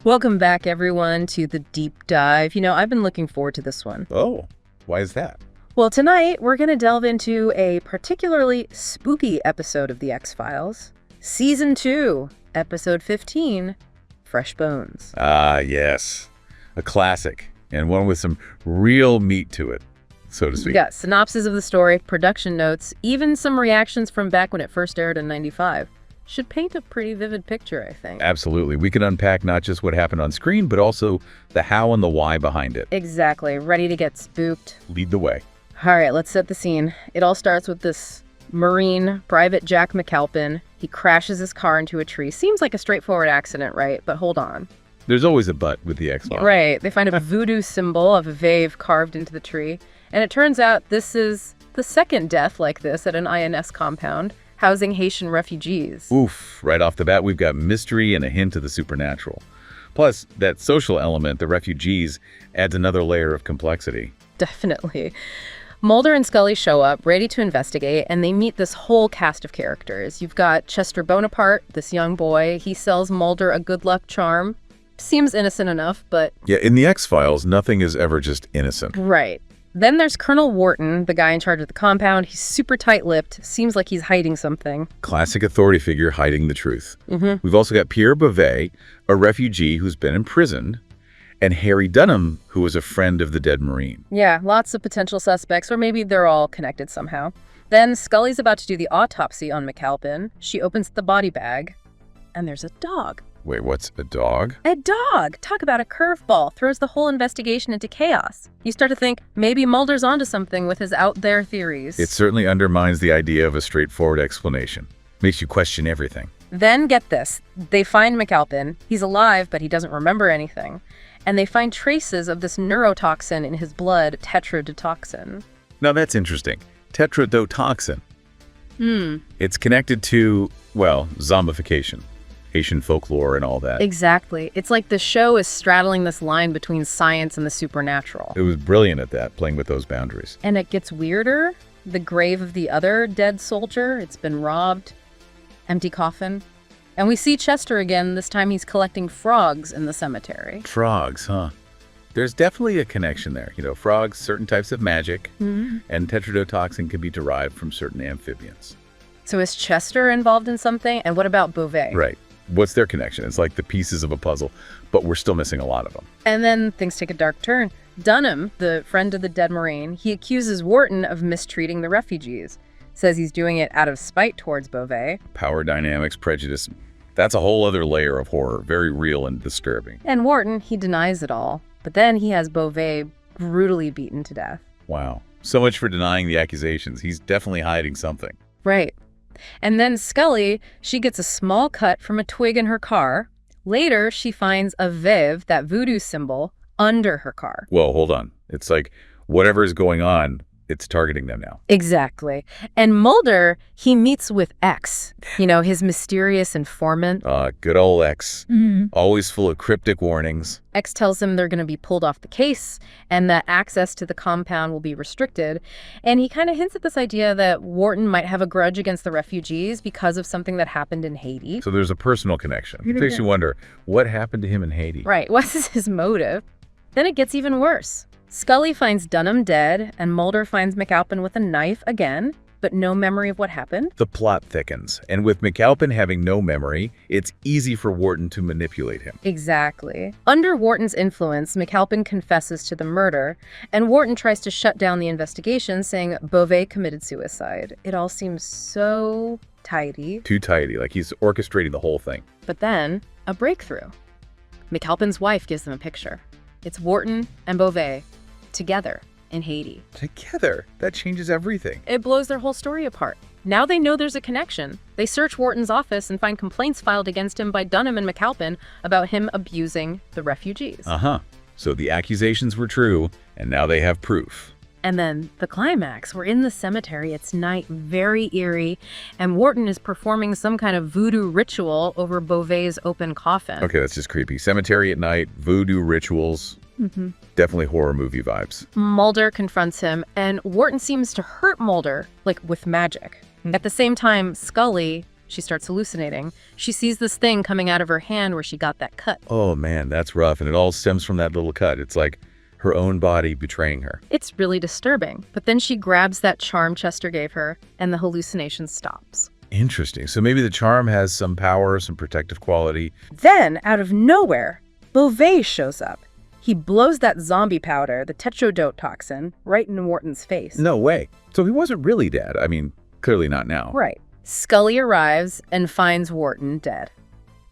Welcome back, everyone, to the deep dive. I've been looking forward to this one. Oh, why is that? Well, tonight we're going to delve into a particularly spooky episode of The X-Files. Season 2, Episode 15, Fresh Bones. Ah, yes. A classic, and one with some real meat to it, so to speak. Yeah, synopsis of the story, production notes, even some reactions from back when it first aired in '95. Should paint a pretty vivid picture, I think. Absolutely. We can unpack not just what happened on screen, but also the how and the why behind it. Exactly. Ready to get spooked? Lead the way. All right, let's set the scene. It all starts with this Marine, Private Jack McAlpin. He crashes his car into a tree. Seems like a straightforward accident, right? But hold on. There's always a but with the X-Files. Right. They find a voodoo symbol of a vave carved into the tree. And it turns out this is the second death like this at an INS compound housing Haitian refugees. Oof. Right off the bat, we've got mystery and a hint of the supernatural. Plus, that social element, the refugees, adds another layer of complexity. Definitely. Mulder and Scully show up, ready to investigate, and they meet this whole cast of characters. You've got Chester Bonaparte, this young boy. He sells Mulder a good luck charm. Seems innocent enough, but... Yeah, in the X-Files, nothing is ever just innocent. Right. Then there's Colonel Wharton, the guy in charge of the compound. He's super tight-lipped. Seems like he's hiding something. Classic authority figure hiding the truth. Mm-hmm. We've also got Pierre Beauvais, a refugee who's been imprisoned, and Harry Dunham, who was a friend of the dead Marine. Yeah, lots of potential suspects, or maybe they're all connected somehow. Then Scully's about to do the autopsy on McAlpin. She opens the body bag, and there's a dog. Wait, what's a dog? A dog! Talk about a curveball. Throws the whole investigation into chaos. You start to think maybe Mulder's onto something with his out-there theories. It certainly undermines the idea of a straightforward explanation. Makes you question everything. Then, get this. They find McAlpin. He's alive, but he doesn't remember anything. And they find traces of this neurotoxin in his blood, tetrodotoxin. Now that's interesting. Tetrodotoxin. It's connected to, well, zombification. Haitian folklore and all that. Exactly. It's like the show is straddling this line between science and the supernatural. It was brilliant at that, playing with those boundaries. And it gets weirder. The grave of the other dead soldier, it's been robbed. Empty coffin. And we see Chester again. This time he's collecting frogs in the cemetery. Frogs, huh? There's definitely a connection there. Frogs, certain types of magic, and tetrodotoxin can be derived from certain amphibians. So is Chester involved in something? And what about Beauvais? Right. What's their connection? It's like the pieces of a puzzle, but we're still missing a lot of them. And then things take a dark turn. Dunham, the friend of the dead Marine, he accuses Wharton of mistreating the refugees. Says he's doing it out of spite towards Beauvais. Power dynamics, prejudice. That's a whole other layer of horror, very real and disturbing. And Wharton, he denies it all. But then he has Beauvais brutally beaten to death. Wow. So much for denying the accusations. He's definitely hiding something. Right. And then Scully, she gets a small cut from a twig in her car. Later, she finds a vave, that voodoo symbol, under her car. Well, hold on. It's like whatever is going on, it's targeting them now. Exactly. And Mulder, he meets with X, his mysterious informant. Good old X. Always full of cryptic warnings. X tells him they're going to be pulled off the case and that access to the compound will be restricted. And he kind of hints at this idea that Wharton might have a grudge against the refugees because of something that happened in Haiti. So there's a personal connection. It makes you wonder, what happened to him in Haiti? Right. What is his motive? Then it gets even worse. Scully finds Dunham dead, and Mulder finds McAlpin with a knife again, but no memory of what happened. The plot thickens, and with McAlpin having no memory, it's easy for Wharton to manipulate him. Exactly. Under Wharton's influence, McAlpin confesses to the murder, and Wharton tries to shut down the investigation, saying Beauvais committed suicide. It all seems so tidy. Too tidy, like he's orchestrating the whole thing. But then, a breakthrough. McAlpin's wife gives them a picture. It's Wharton and Beauvais together in Haiti. Together? That changes everything. It blows their whole story apart. Now they know there's a connection. They search Wharton's office and find complaints filed against him by Dunham and McAlpin about him abusing the refugees. So the accusations were true, and now they have proof. And then the climax. We're in the cemetery. It's night, very eerie, and Wharton is performing some kind of voodoo ritual over Beauvais' open coffin. Okay, that's just creepy. Cemetery at night, voodoo rituals. Definitely horror movie vibes. Mulder confronts him, and Wharton seems to hurt Mulder, like with magic. At the same time, Scully, She starts hallucinating. She sees this thing coming out of her hand where she got that cut. Oh, man, that's rough. And it all stems from that little cut. It's like her own body betraying her. It's really disturbing. But then she grabs that charm Chester gave her, and the hallucination stops. Interesting. So maybe the charm has some power, some protective quality. Then, out of nowhere, Beauvais shows up. He blows that zombie powder, the tetrodote toxin, right in Wharton's face. No way. So he wasn't really dead. I mean, clearly not now. Right. Scully arrives and finds Wharton dead.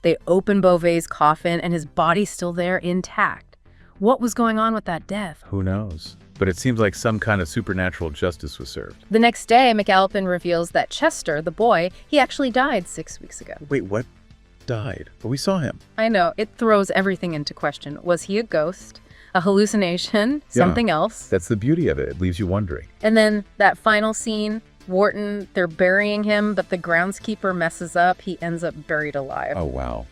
They open Beauvais' coffin, and his body's still there intact. What was going on with that death? Who knows? But it seems like some kind of supernatural justice was served. The next day, McAlpin reveals that Chester, the boy, he actually died 6 weeks ago. Wait, what? Died? But we saw him. I know, it throws everything into question. Was he a ghost? A hallucination? Something else? That's the beauty of it. It leaves you wondering. And then that final scene, Wharton, they're burying him, but the groundskeeper messes up. He ends up buried alive. Oh, wow.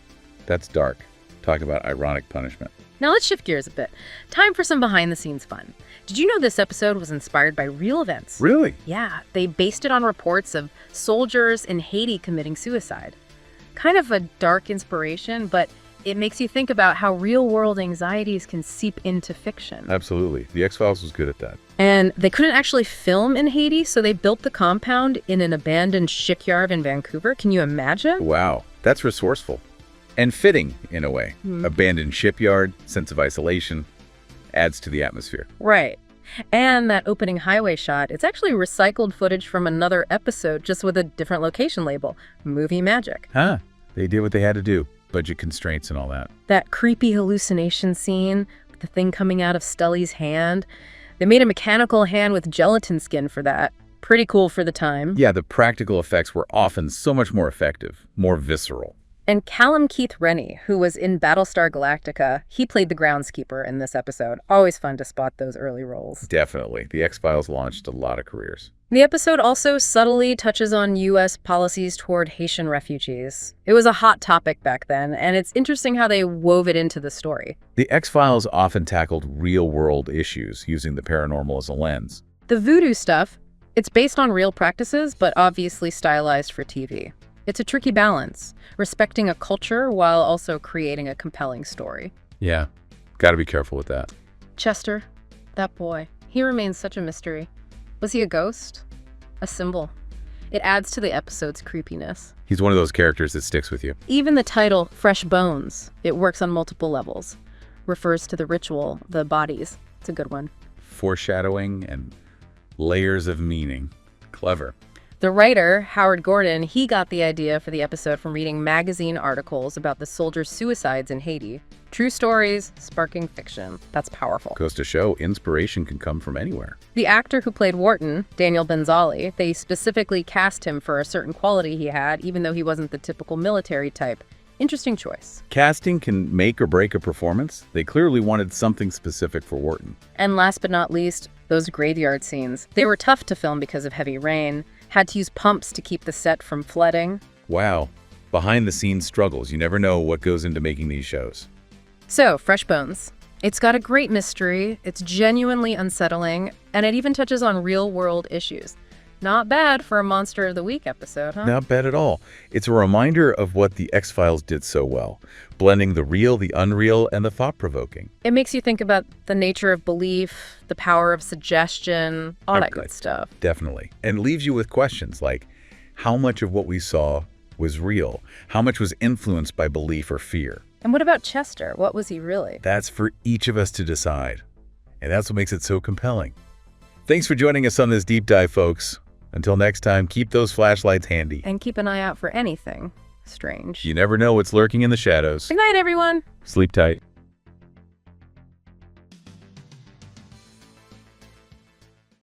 That's dark. Talk about ironic punishment. Now let's shift gears a bit. Time for some behind-the-scenes fun. Did you know this episode was inspired by real events? Really? Yeah, they based it on reports of soldiers in Haiti committing suicide. Kind of a dark inspiration, but it makes you think about how real-world anxieties can seep into fiction. Absolutely. The X-Files was good at that. And they couldn't actually film in Haiti, so they built the compound in an abandoned shipyard in Vancouver. Can you imagine? Wow. That's resourceful. And fitting, in a way. Abandoned shipyard, sense of isolation, adds to the atmosphere. Right. And that opening highway shot, it's actually recycled footage from another episode, just with a different location label. Movie magic. Huh. They did what they had to do. Budget constraints and all that. That creepy hallucination scene with the thing coming out of Scully's hand. They made a mechanical hand with gelatin skin for that. Pretty cool for the time. Yeah, the practical effects were often so much more effective, more visceral. And Callum Keith Rennie, who was in Battlestar Galactica, he played the groundskeeper in this episode. Always fun to spot those early roles. Definitely. The X-Files launched a lot of careers. The episode also subtly touches on U.S. policies toward Haitian refugees. It was a hot topic back then, and it's interesting how they wove it into the story. The X-Files often tackled real-world issues using the paranormal as a lens. The voodoo stuff, it's based on real practices, but obviously stylized for TV. It's a tricky balance, respecting a culture while also creating a compelling story. Yeah, gotta be careful with that. Chester, that boy, he remains such a mystery. Was he a ghost? A symbol? It adds to the episode's creepiness. He's one of those characters that sticks with you. Even the title, Fresh Bones, it works on multiple levels. Refers to the ritual, the bodies. It's a good one. Foreshadowing and layers of meaning. Clever. The writer, Howard Gordon, he got the idea for the episode from reading magazine articles about the soldiers' suicides in Haiti. True stories, sparking fiction. That's powerful. Goes to show inspiration can come from anywhere. The actor who played Wharton, Daniel Benzali, they specifically cast him for a certain quality he had, even though he wasn't the typical military type. Interesting choice. Casting can make or break a performance. They clearly wanted something specific for Wharton. And last but not least, those graveyard scenes. They were tough to film because of heavy rain. Had to use pumps to keep the set from flooding. Wow. Behind-the-scenes struggles. You never know what goes into making these shows. So, Fresh Bones. It's got a great mystery, it's genuinely unsettling, and it even touches on real-world issues. Not bad for a Monster of the Week episode, huh? Not bad at all. It's a reminder of what the X-Files did so well, blending the real, the unreal, and the thought-provoking. It makes you think about the nature of belief, the power of suggestion, all that good stuff. Definitely. And leaves you with questions like, how much of what we saw was real? How much was influenced by belief or fear? And what about Chester? What was he really? That's for each of us to decide. And that's what makes it so compelling. Thanks for joining us on this deep dive, folks. Until next time, keep those flashlights handy. And keep an eye out for anything strange. You never know what's lurking in the shadows. Good night, everyone. Sleep tight.